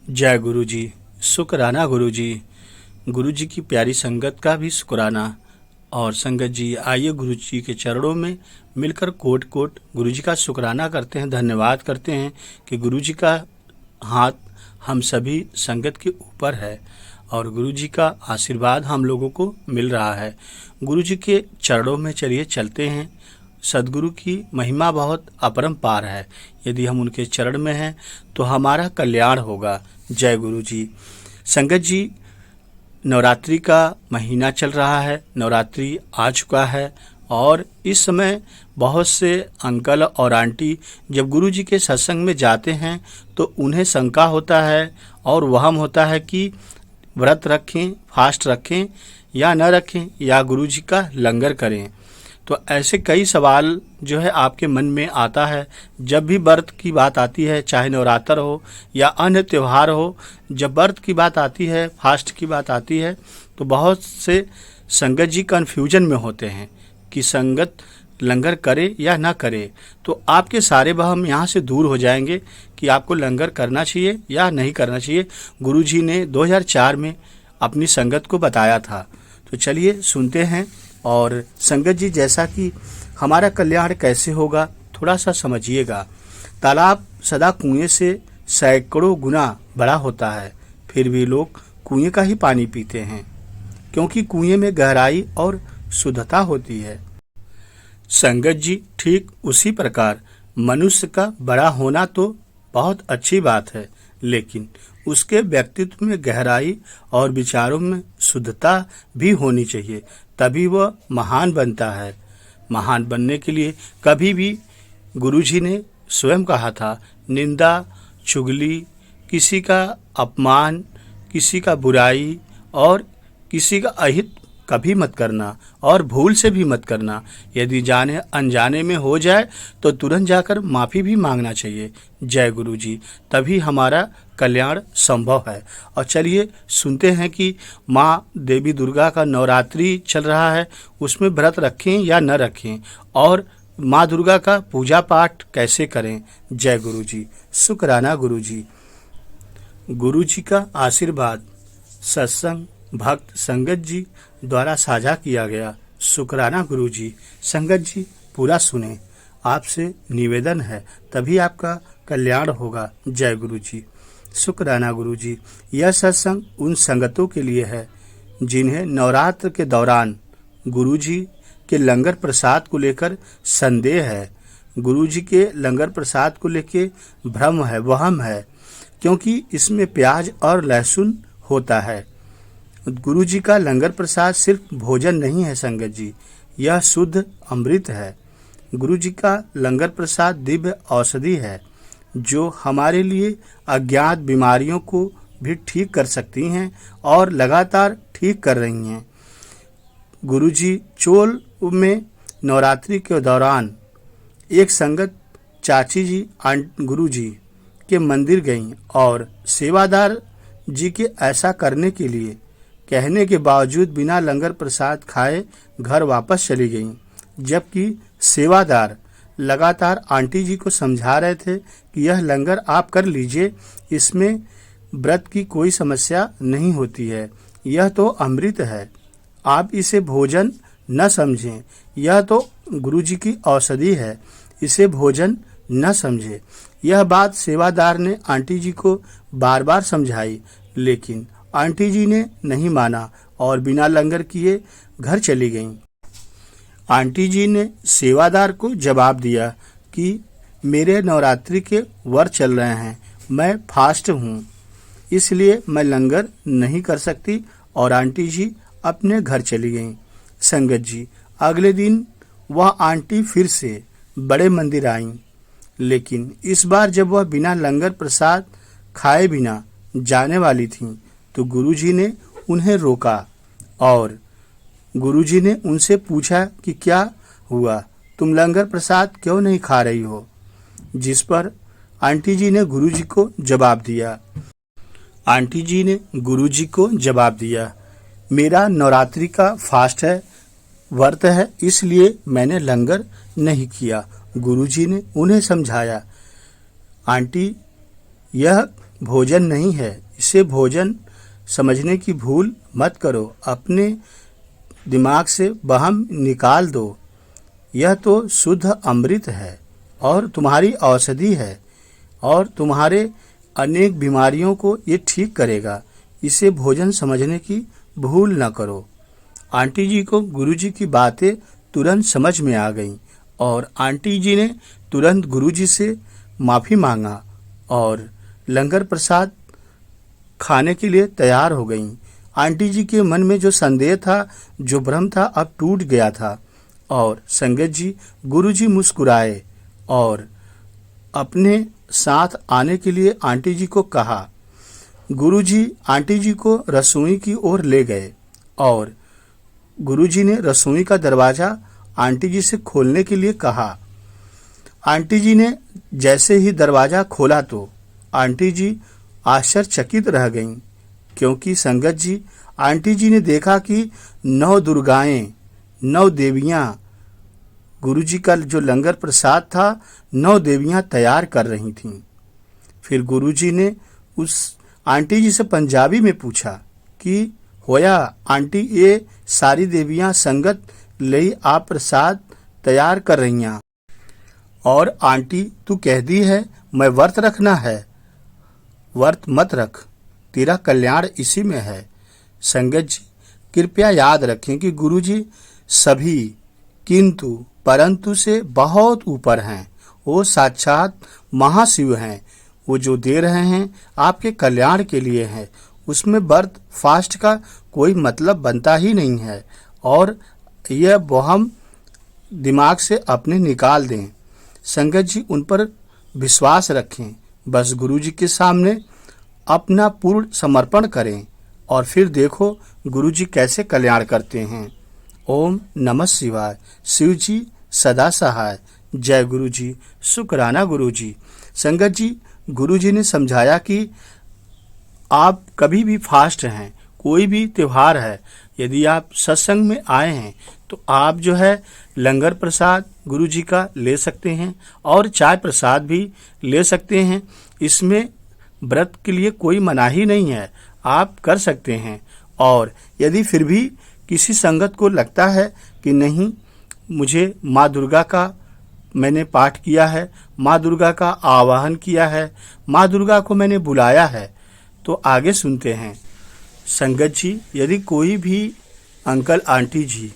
जय गुरु जी। शुक्राना गुरु जी। गुरु जी की प्यारी संगत का भी शुक्राना। और संगत जी, आइए गुरु जी के चरणों में मिलकर कोट कोट गुरु जी का शुक्राना करते हैं, धन्यवाद करते हैं कि गुरु जी का हाथ हम सभी संगत के ऊपर है और गुरु जी का आशीर्वाद हम लोगों को मिल रहा है। गुरु जी के चरणों में चलिए चलते हैं। सदगुरु की महिमा बहुत अपरंपार है। यदि हम उनके चरण में हैं तो हमारा कल्याण होगा। जय गुरु जी। संगत जी, नवरात्रि का महीना चल रहा है, नवरात्रि आ चुका है और इस समय बहुत से अंकल और आंटी जब गुरु जी के सत्संग में जाते हैं तो उन्हें शंका होता है और वहम होता है कि व्रत रखें, फास्ट रखें या न रखें, या गुरु जी का लंगर करें। तो ऐसे कई सवाल जो है आपके मन में आता है जब भी व्रत की बात आती है, चाहे नवरात्र हो या अन्य त्यौहार हो। जब व्रत की बात आती है, फास्ट की बात आती है, तो बहुत से संगत जी कन्फ्यूजन में होते हैं कि संगत लंगर करे या ना करे। तो आपके सारे वहम यहाँ से दूर हो जाएंगे कि आपको लंगर करना चाहिए या नहीं करना चाहिए। गुरु जी ने 2004 में अपनी संगत को बताया था। तो चलिए सुनते हैं। और संगत जी, जैसा कि हमारा कल्याण कैसे होगा थोड़ा सा समझिएगा। तालाब सदा कुएं से सैकड़ों गुना बड़ा होता है, फिर भी लोग कुएं का ही पानी पीते हैं क्योंकि कुएं में गहराई और शुद्धता होती है। संगत जी, ठीक उसी प्रकार मनुष्य का बड़ा होना तो बहुत अच्छी बात है, लेकिन उसके व्यक्तित्व में गहराई और विचारों में शुद्धता भी होनी चाहिए, तभी वह महान बनता है। महान बनने के लिए कभी भी गुरुजी ने स्वयं कहा था, निंदा, चुगली, किसी का अपमान, किसी का बुराई और किसी का अहित कभी मत करना और भूल से भी मत करना। यदि जाने अनजाने में हो जाए तो तुरंत जाकर माफ़ी भी मांगना चाहिए। जय गुरु जी। तभी हमारा कल्याण संभव है। और चलिए सुनते हैं कि माँ देवी दुर्गा का नवरात्रि चल रहा है, उसमें व्रत रखें या न रखें और माँ दुर्गा का पूजा पाठ कैसे करें। जय गुरु जी। शुक्राना गुरु जी। गुरु जी का आशीर्वाद सत्संग भक्त संगत जी द्वारा साझा किया गया। शुक्राना गुरु जी। संगत जी, पूरा सुने, आपसे निवेदन है, तभी आपका कल्याण होगा। जय गुरु जी। शुक्राना गुरु जी। यह सत्संग उन संगतों के लिए है जिन्हें नवरात्र के दौरान गुरु जी के लंगर प्रसाद को लेकर संदेह है, गुरु जी के लंगर प्रसाद को लेकर भ्रम है, वहम है, क्योंकि इसमें प्याज और लहसुन होता है। गुरु जी का लंगर प्रसाद सिर्फ भोजन नहीं है संगत जी, यह शुद्ध अमृत है। गुरु जी का लंगर प्रसाद दिव्य औषधि है जो हमारे लिए अज्ञात बीमारियों को भी ठीक कर सकती हैं और लगातार ठीक कर रही हैं। गुरु जी चोल में नवरात्रि के दौरान एक संगत चाची जी गुरु जी के मंदिर गईं और सेवादार जी के ऐसा करने के लिए कहने के बावजूद बिना लंगर प्रसाद खाए घर वापस चली गईं, जबकि सेवादार लगातार आंटी जी को समझा रहे थे कि यह लंगर आप कर लीजिए, इसमें व्रत की कोई समस्या नहीं होती है, यह तो अमृत है, आप इसे भोजन न समझें, यह तो गुरु जी की औषधि है, इसे भोजन न समझें। यह बात सेवादार ने आंटी जी को बार बार समझाई, लेकिन आंटी जी ने नहीं माना और बिना लंगर किए घर चली गईं। आंटी जी ने सेवादार को जवाब दिया कि मेरे नवरात्रि के व्रत चल रहे हैं, मैं फास्ट हूँ, इसलिए मैं लंगर नहीं कर सकती, और आंटी जी अपने घर चली गईं। संगत जी, अगले दिन वह आंटी फिर से बड़े मंदिर आईं, लेकिन इस बार जब वह बिना लंगर प्रसाद खाए बिना जाने वाली थीं तो गुरुजी ने उन्हें रोका और गुरुजी ने उनसे पूछा कि क्या हुआ, तुम लंगर प्रसाद क्यों नहीं खा रही हो। जिस पर आंटी जी ने गुरुजी को जवाब दिया। आंटी जी ने गुरुजी को जवाब दिया, मेरा नवरात्रि का फास्ट है, व्रत है, इसलिए मैंने लंगर नहीं किया। गुरुजी ने उन्हें समझाया, आंटी, यह भोजन नहीं है। इसे भोजन समझने की भूल मत करो। अपने दिमाग से वहम निकाल दो। यह तो शुद्ध अमृत है और तुम्हारी औषधि है और तुम्हारे अनेक बीमारियों को ये ठीक करेगा। इसे भोजन समझने की भूल न करो। आंटी जी को गुरुजी की बातें तुरंत समझ में आ गईं और आंटी जी ने तुरंत गुरुजी से माफ़ी मांगा और लंगर प्रसाद खाने के लिए तैयार हो गईं। आंटी जी के मन में जो संदेह था, जो भ्रम था, अब टूट गया था। और संगत जी, गुरुजी मुस्कुराए और अपने साथ आने के लिए आंटी जी को कहा। गुरुजी आंटी जी को रसोई की ओर ले गए और गुरुजी ने रसोई का दरवाजा आंटी जी से खोलने के लिए कहा। आंटी जी ने जैसे ही दरवाजा खोला तो आंटी जी आश्चर्यचकित रह गईं, क्योंकि संगत जी, आंटी जी ने देखा कि 9 दुर्गाएं, 9 देवियां, गुरुजी का जो लंगर प्रसाद था, 9 देवियां तैयार कर रही थीं। फिर गुरुजी ने उस आंटी जी से पंजाबी में पूछा कि होया आंटी, ये सारी देवियां संगत लई आप प्रसाद तैयार कर रहीਆਂ और आंटी तू कहदी है मैं व्रत रखना है। व्रत मत रख, तेरा कल्याण इसी में है। संगत जी, कृपया याद रखें कि गुरुजी सभी किंतु परंतु से बहुत ऊपर हैं। वो साक्षात महाशिव हैं। वो जो दे रहे हैं आपके कल्याण के लिए है। उसमें व्रत फास्ट का कोई मतलब बनता ही नहीं है और यह वहम दिमाग से अपने निकाल दें। संगत जी, उन पर विश्वास रखें। बस गुरुजी के सामने अपना पूर्ण समर्पण करें और फिर देखो गुरुजी कैसे कल्याण करते हैं। ओम नमः शिवाय। शिव जी सदा सहाय। जय गुरुजी। शुक्राना गुरुजी। संगत जी, गुरुजी ने समझाया कि आप कभी भी फास्ट हैं, कोई भी त्योहार है, यदि आप सत्संग में आए हैं तो आप जो है लंगर प्रसाद गुरुजी का ले सकते हैं और चाय प्रसाद भी ले सकते हैं। इसमें व्रत के लिए कोई मनाही नहीं है, आप कर सकते हैं। और यदि फिर भी किसी संगत को लगता है कि नहीं, मुझे माँ दुर्गा का मैंने पाठ किया है, माँ दुर्गा का आवाहन किया है, माँ दुर्गा को मैंने बुलाया है, तो आगे सुनते हैं। संगत जी, यदि कोई भी अंकल आंटी जी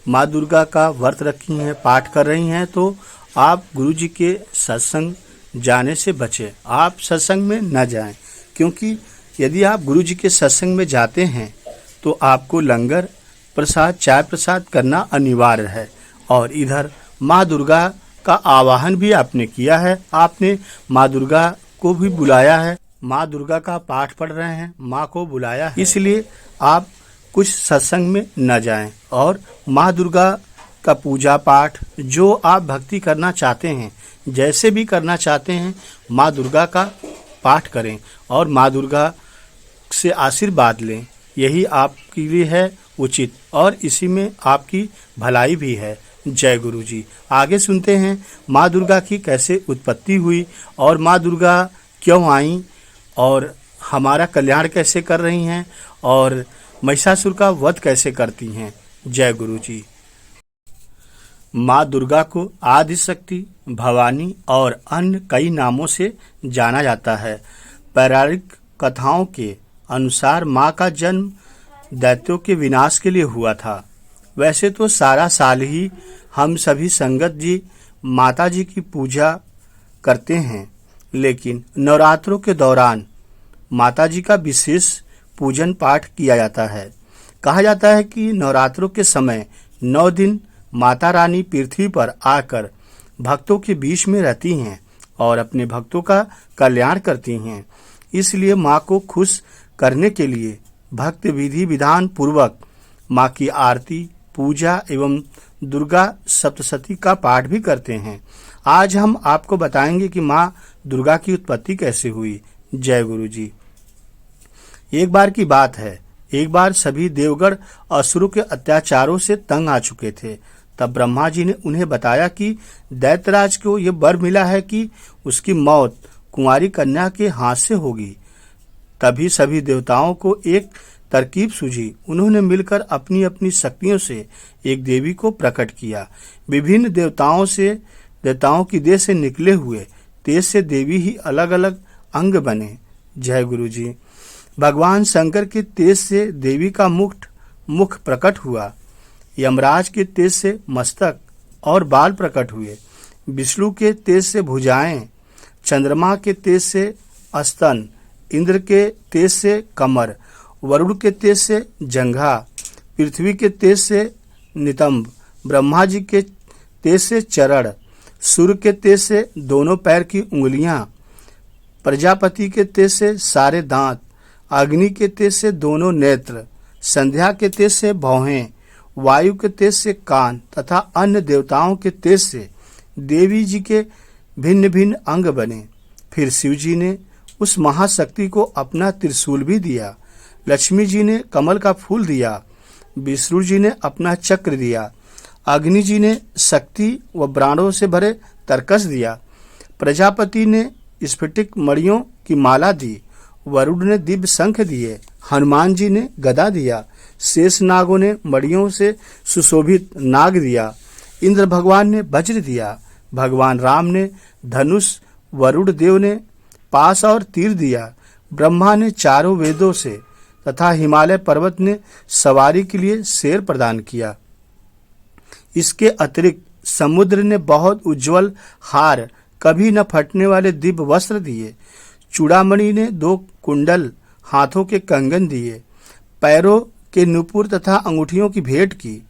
माँ दुर्गा का व्रत रखी हैं, पाठ कर रही हैं, तो आप गुरुजी के सत्संग जाने से बचें। आप सत्संग में न जाएं, क्योंकि यदि आप गुरुजी के सत्संग में जाते हैं तो आपको लंगर प्रसाद, चाय प्रसाद करना अनिवार्य है। और इधर माँ दुर्गा का आवाहन भी आपने किया है, आपने माँ दुर्गा को भी बुलाया है, माँ दुर्गा का पाठ पढ़ रहे हैं, माँ को बुलाया है, इसलिए आप कुछ सत्संग में न जाएं और माँ दुर्गा का पूजा पाठ जो आप भक्ति करना चाहते हैं, जैसे भी करना चाहते हैं, माँ दुर्गा का पाठ करें और माँ दुर्गा से आशीर्वाद लें। यही आपके लिए है उचित और इसी में आपकी भलाई भी है। जय गुरु जी। आगे सुनते हैं माँ दुर्गा की कैसे उत्पत्ति हुई और माँ दुर्गा क्यों आई और हमारा कल्याण कैसे कर रही हैं और महिषासुर का वध कैसे करती हैं। जय गुरु जी। माँ दुर्गा को आदि शक्ति, भवानी और अन्य कई नामों से जाना जाता है। पौराणिक कथाओं के अनुसार माँ का जन्म दैत्यों के विनाश के लिए हुआ था। वैसे तो सारा साल ही हम सभी संगत जी माता जी की पूजा करते हैं, लेकिन नवरात्रों के दौरान माता जी का विशेष पूजन पाठ किया जाता है। कहा जाता है कि नवरात्रों के समय 9 दिन माता रानी पृथ्वी पर आकर भक्तों के बीच में रहती हैं और अपने भक्तों का कल्याण करती हैं। इसलिए माँ को खुश करने के लिए भक्त विधि विधान पूर्वक माँ की आरती, पूजा एवं दुर्गा सप्तशती का पाठ भी करते हैं। आज हम आपको बताएंगे कि माँ दुर्गा की उत्पत्ति कैसे हुई। जय गुरु जी। एक बार की बात है, एक बार सभी देवगण असुरों के अत्याचारों से तंग आ चुके थे। तब ब्रह्मा जी ने उन्हें बताया कि दैत्यराज को यह वर मिला है कि उसकी मौत कुंवारी कन्या के हाथ से होगी। तभी सभी देवताओं को एक तरकीब सूझी। उन्होंने मिलकर अपनी अपनी शक्तियों से एक देवी को प्रकट किया। विभिन्न देवताओं की देह से निकले हुए तेज से देवी ही अलग अलग अंग बने। जय गुरु जी। भगवान शंकर के तेज से देवी का मुख प्रकट हुआ। यमराज के तेज से मस्तक और बाल प्रकट हुए। विष्णु के तेज से भुजाएं, चंद्रमा के तेज से स्तन, इंद्र के तेज से कमर, वरुण के तेज से जंघा, पृथ्वी के तेज से नितंब, ब्रह्मा जी के तेज से चरण, सूर्य के तेज से दोनों पैर की उंगलियां, प्रजापति के तेज से सारे दांत, अग्नि के तेज से दोनों नेत्र, संध्या के तेज से भौहें, वायु के तेज से कान तथा अन्य देवताओं के तेज से देवी जी के भिन्न भिन्न अंग बने। फिर शिव जी ने उस महाशक्ति को अपना त्रिशूल भी दिया। लक्ष्मी जी ने कमल का फूल दिया। विष्णु जी ने अपना चक्र दिया। अग्नि जी ने शक्ति व प्राणों से भरे तरकस दिया। प्रजापति ने स्फटिक मणियों की माला दी। वरुण ने दिव्य शंख दिए। हनुमान जी ने गदा दिया। शेष नागों ने मणियों से सुशोभित नाग दिया। इंद्र भगवान ने वज्र दिया। भगवान राम ने धनुष, वरुण देव ने पास और तीर दिया। ब्रह्मा ने चारों वेदों से तथा हिमालय पर्वत ने सवारी के लिए शेर प्रदान किया। इसके अतिरिक्त समुद्र ने बहुत उज्जवल हार, कभी न फटने वाले दिव्य वस्त्र दिए। चूड़ामणि ने 2 कुंडल, हाथों के कंगन दिए। पैरों के नुपुर तथा अंगूठियों की भेंट की।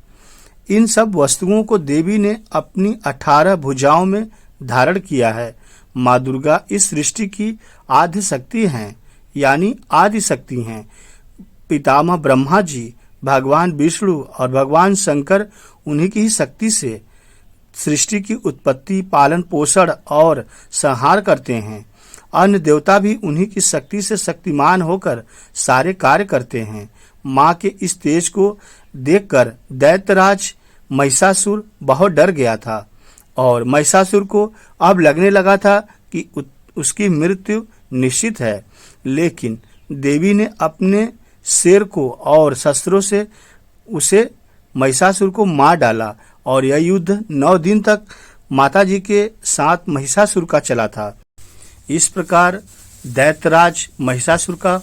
इन सब वस्तुओं को देवी ने अपनी 18 भुजाओं में धारण किया है। माँ दुर्गा इस सृष्टि की आद्य शक्ति हैं, यानी आदि शक्ति हैं। पितामह ब्रह्मा जी, भगवान विष्णु और भगवान शंकर उन्हीं की ही शक्ति से सृष्टि की उत्पत्ति, पालन पोषण और संहार करते हैं। अन्य देवता भी उन्हीं की शक्ति से शक्तिमान होकर सारे कार्य करते हैं। माँ के इस तेज को देखकर दैत्यराज महिषासुर बहुत डर गया था और महिषासुर को अब लगने लगा था कि उसकी मृत्यु निश्चित है। लेकिन देवी ने अपने शेर को और शस्त्रों से उसे महिषासुर को मार डाला और यह युद्ध 9 दिन तक माताजी के साथ महिषासुर का चला था। इस प्रकार दैत्यराज महिषासुर का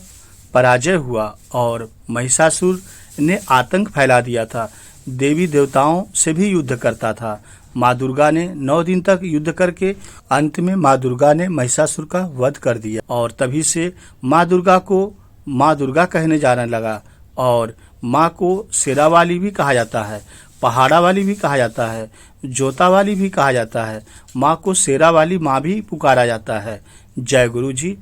पराजय हुआ और महिषासुर ने आतंक फैला दिया था। देवी देवताओं से भी युद्ध करता था। माँ दुर्गा ने 9 दिन तक युद्ध करके अंत में माँ दुर्गा ने महिषासुर का वध कर दिया और तभी से माँ दुर्गा को माँ दुर्गा कहने जाने लगा। और माँ को शेरा वाली भी कहा जाता है, पहाड़ा वाली भी कहा जाता है, जोता वाली भी कहा जाता है। माँ को शेरा वाली माँ भी पुकारा जाता है। जय गुरु जी।